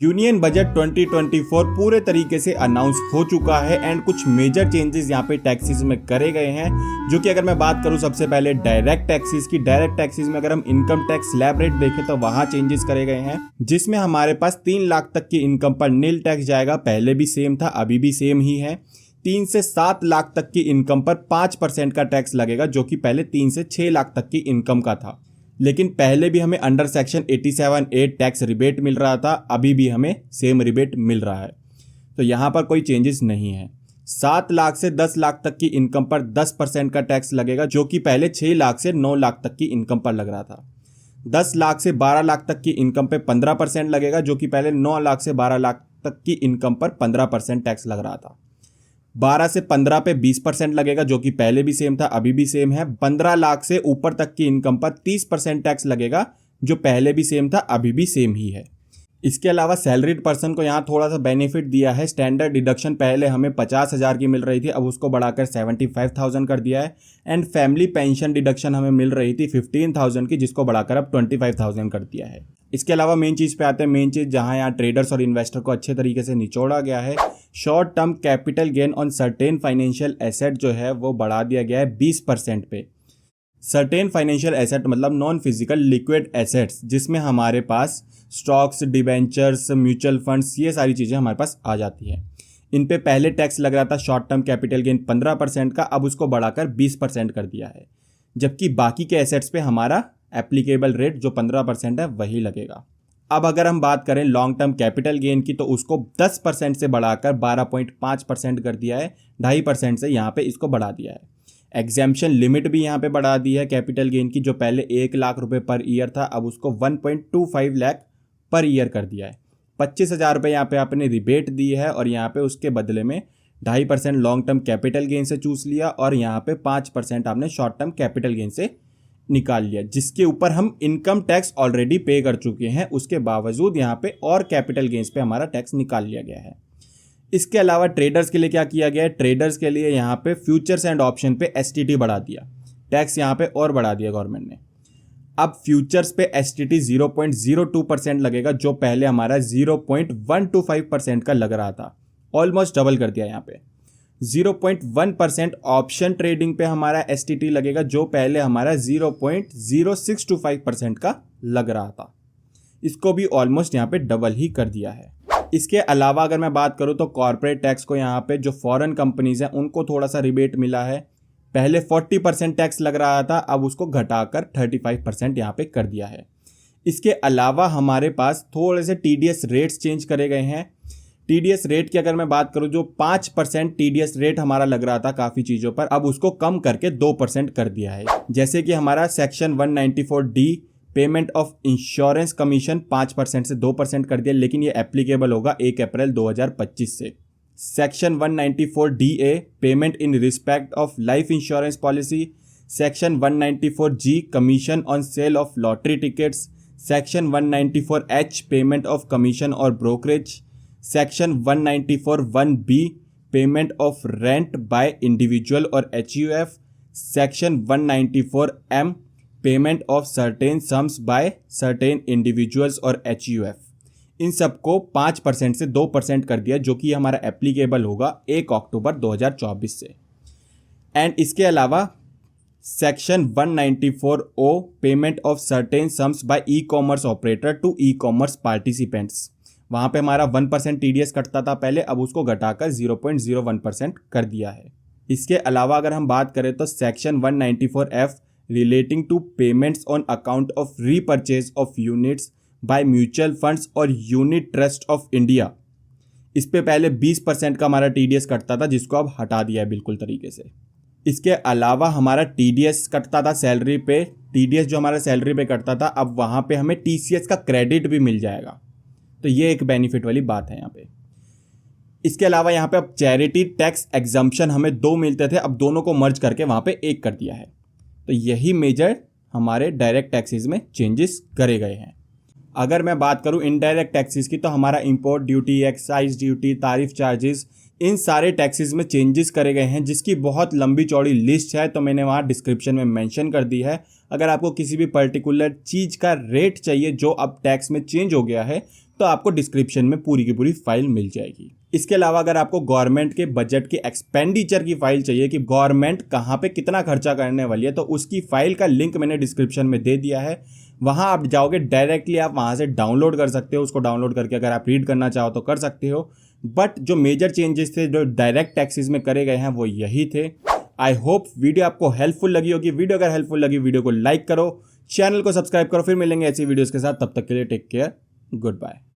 Union budget 2024 पूरे तरीके से अनाउंस हो चुका है एंड कुछ मेजर चेंजेस यहाँ पे टैक्सेस में करे गए हैं, जो कि अगर मैं बात करूँ सबसे पहले डायरेक्ट टैक्सेस की, डायरेक्ट टैक्सेस में अगर हम इनकम टैक्स स्लैब रेट देखें तो वहाँ चेंजेस करे गए हैं, जिसमें हमारे पास 3 लाख तक की इनकम पर नील टैक्स जाएगा। पहले भी सेम था, अभी भी सेम ही है। 3 से 7 लाख तक की इनकम पर 5% का टैक्स लगेगा, जो कि पहले 3 से 6 लाख तक की इनकम का था। लेकिन पहले भी हमें under section 87A tax rebate मिल रहा था, अभी भी हमें सेम रिबेट मिल रहा है, तो यहाँ पर कोई चेंजेस नहीं है। 7 लाख से 10 लाख तक की इनकम पर 10% का टैक्स लगेगा, जो कि पहले 6 लाख से 9 लाख तक की इनकम पर लग रहा था। 10 लाख से 12 लाख तक की इनकम पे 15% लगेगा, जो कि पहले 9 लाख से 12 लाख तक की इनकम पर 15% टैक्स लग रहा था। 12 से 15 पे 20% लगेगा, जो कि पहले भी सेम था, अभी भी सेम है। 15 लाख से ऊपर तक की इनकम पर 30% टैक्स लगेगा, जो पहले भी सेम था, अभी भी सेम ही है। इसके अलावा सैलरीड पर्सन को यहाँ थोड़ा सा बेनिफिट दिया है। स्टैंडर्ड डिडक्शन पहले हमें 50,000 की मिल रही थी, अब उसको बढ़ाकर 75,000 कर दिया है। एंड फैमिली पेंशन डिडक्शन हमें मिल रही थी 15,000 की, जिसको बढ़ाकर अब 25,000 कर दिया है। इसके अलावा मेन चीज़ पे आते हैं, मेन चीज़ जहाँ यहाँ ट्रेडर्स और इन्वेस्टर को अच्छे तरीके से निचोड़ा गया है। Short term capital gain on certain financial asset जो है वो बढ़ा दिया गया है 20% पे। सर्टेन फाइनेंशियल एसेट मतलब नॉन फिजिकल लिक्विड एसेट्स, जिसमें हमारे पास स्टॉक्स, डिबेंचर्स, म्यूचुअल फंड्स, ये सारी चीज़ें हमारे पास आ जाती है। इन पे पहले टैक्स लग रहा था शॉर्ट टर्म कैपिटल गेन 15% का, अब उसको बढ़ाकर 20% कर दिया है। जबकि बाकी के एसेट्स पे हमारा एप्लीकेबल रेट जो 15% है वही लगेगा। अब अगर हम बात करें लॉन्ग टर्म कैपिटल गेन की, तो उसको 10% से बढ़ाकर 12.5% कर दिया है। 2.5% से यहाँ पे इसको बढ़ा दिया है। एग्जेम्पशन लिमिट भी यहाँ पे बढ़ा दी है कैपिटल गेन की, जो पहले 1 लाख रुपए पर ईयर था, अब उसको 1.25 लाख पर ईयर कर दिया है। 25,000 रुपये यहाँ पे आपने रिबेट दी है और यहाँ पे उसके बदले में 2.5% लॉन्ग टर्म कैपिटल गेन से चूस लिया और यहाँ पे 5% आपने शॉर्ट टर्म कैपिटल गेन से निकाल लिया, जिसके ऊपर हम इनकम टैक्स ऑलरेडी पे कर चुके हैं। उसके बावजूद यहाँ पे और कैपिटल गेन्स पे हमारा टैक्स निकाल लिया गया है। इसके अलावा ट्रेडर्स के लिए क्या किया गया है, ट्रेडर्स के लिए यहाँ पे फ्यूचर्स एंड ऑप्शन पे STT बढ़ा दिया, टैक्स यहाँ पे और बढ़ा दिया गवर्नमेंट ने। अब फ्यूचर्स पे STT 0.02% लगेगा, जो पहले हमारा 0.125% का लग रहा था, ऑलमोस्ट डबल कर दिया यहाँ पे। 0.1% ऑप्शन ट्रेडिंग पे हमारा STT लगेगा, जो पहले हमारा 0.0625% का लग रहा था, इसको भी ऑलमोस्ट यहाँ पे डबल ही कर दिया है। इसके अलावा अगर मैं बात करूँ तो कॉर्पोरेट टैक्स को यहाँ पे जो फॉरेन कंपनीज हैं उनको थोड़ा सा रिबेट मिला है। पहले 40% टैक्स लग रहा था, अब उसको घटाकर 35% यहाँ पे कर दिया है। इसके अलावा हमारे पास थोड़े से TDS रेट्स चेंज करे गए हैं। TDS रेट की अगर मैं बात करूं, जो 5% TDS रेट हमारा लग रहा था काफ़ी चीज़ों पर, अब उसको कम करके 2% कर दिया है। जैसे कि हमारा section 194D payment of insurance commission 5% से 2% कर दिया, लेकिन ये एप्लीकेबल होगा 1 अप्रैल 2025 से। Section 194DA payment in respect of life insurance policy, section 194G commission on sale of lottery tickets, section 194H payment of commission और brokerage, section 194(1)B payment of rent by individual और HUF, section 194M payment of certain sums by certain individuals और HUF, इन सबको 5% से 2% कर दिया, जो कि हमारा एप्लीकेबल होगा 1 अक्टूबर 2024 से। एंड इसके अलावा section 194O payment of certain sums by e-commerce operator to e-commerce participants, वहाँ पे हमारा 1% TDS कटता था पहले, अब उसको घटाकर 0.01% कर दिया है। इसके अलावा अगर हम बात करें तो section 194F relating to payments on account of repurchase of units by mutual funds और यूनिट ट्रस्ट ऑफ इंडिया, इस पे पहले 20% का हमारा TDS कटता था, जिसको अब हटा दिया है बिल्कुल तरीके से। इसके अलावा हमारा TDS कटता था सैलरी पे, TDS जो हमारा सैलरी पे कटता था, अब वहाँ पे हमें TCS का क्रेडिट भी मिल जाएगा, तो ये एक बेनिफिट वाली बात है यहाँ पे। इसके अलावा यहाँ पे अब चैरिटी टैक्स एग्जम्पशन हमें 2 मिलते थे, अब दोनों को मर्ज करके वहाँ पे 1 कर दिया है। तो यही मेजर हमारे डायरेक्ट टैक्सेस में चेंजेस करे गए हैं। अगर मैं बात करूँ इनडायरेक्ट टैक्सेस की, तो हमारा इंपोर्ट ड्यूटी, एक्साइज ड्यूटी, तारीफ चार्जेस, इन सारे टैक्सेस में चेंजेस करे गए हैं, जिसकी बहुत लंबी चौड़ी लिस्ट है, तो मैंने वहाँ डिस्क्रिप्शन में मेंशन कर दी है। अगर आपको किसी भी पर्टिकुलर चीज़ का रेट चाहिए जो अब टैक्स में चेंज हो गया है, तो आपको डिस्क्रिप्शन में पूरी की पूरी फाइल मिल जाएगी। इसके अलावा अगर आपको गवर्नमेंट के बजट के एक्सपेंडिचर की फाइल चाहिए कि गवर्नमेंट कहाँ पे कितना खर्चा करने वाली है, तो उसकी फाइल का लिंक मैंने डिस्क्रिप्शन में दे दिया है। वहाँ आप जाओगे डायरेक्टली, आप वहाँ से डाउनलोड कर सकते हो। उसको डाउनलोड करके अगर आप रीड करना चाहो तो कर सकते हो। बट जो मेजर चेंजेस थे जो डायरेक्ट टैक्सेस में करे गए हैं वो यही थे। आई होप वीडियो आपको हेल्पफुल लगी होगी। वीडियो अगर हेल्पफुल लगी वीडियो को लाइक करो, चैनल को सब्सक्राइब करो। फिर मिलेंगे ऐसी वीडियोस के साथ, तब तक के लिए टेक केयर, गुड बाय।